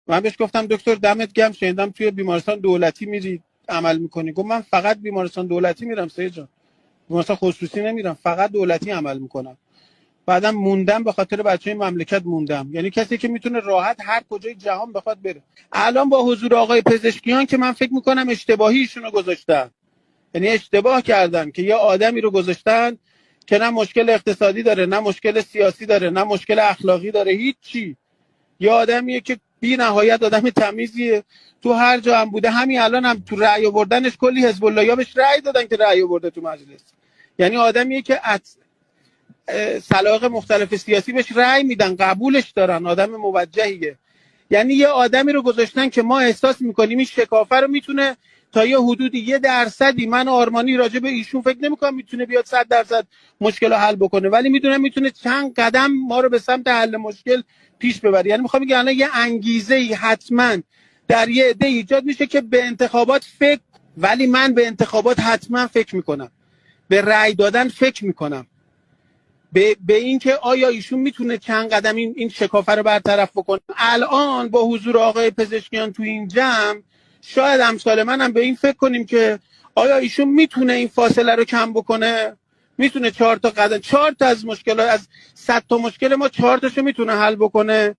من بهش گفتم دکتر دمت گرم، شنیدم توی بیمارستان دولتی میری عمل میکنی. گفت من فقط بیمارستان دولتی میرم سید جان، بیمارستان خصوصی نمیرم، فقط دولتی عمل میکنم. بعدم موندم، به خاطر بچه مملکت موندم. یعنی کسی که میتونه راحت هر کجای جهان بخواد بره. الان با حضور آقای پزشکیان که من فکر میکنم اشتباهی ایشونو گذاشتن، یعنی اشتباه کردن که یه آدمی رو گذاشتن که نه مشکل اقتصادی داره، نه مشکل سیاسی داره، نه مشکل اخلاقی داره، هیچی. یه آدمیه که بی نهایت آدم تمیزیه، تو هر جا هم بوده. همین الان هم تو رأی آوردنش کلی حزب اللهیا بهش رأی دادن که رأی آورده تو مجلس. یعنی آدمیه که سلایق مختلف سیاسی بهش رأی میدن، قبولش دارن، آدم موجهیه. یعنی یه آدمی رو گذاشتن که ما احساس میکنیم این شکافه رو میتونه تا یه حدودی 1%، من آرمانی راجع به ایشون فکر نمیکنم میتونه بیاد 100% مشکل رو حل بکنه، ولی میدونم میتونه چند قدم ما رو به سمت حل مشکل پیش ببره. یعنی میخوام بگم الان یه انگیزه ای حتما در یه عده ایجاد میشه که به انتخابات فکر، ولی من به انتخابات حتما فکر میکنم، به رأی دادن فکر میکنم، به این که آیا ایشون میتونه چند قدم این شکافه رو برطرف بکنه. الان با حضور آقای پزشکیان تو این جمع، شاید امثال من هم به این فکر کنیم که آیا ایشون میتونه این فاصله رو کم بکنه، میتونه 4 تا قدم، 4 تا از مشکلات، از 100 تا مشکل ما 4 تاشو میتونه حل بکنه.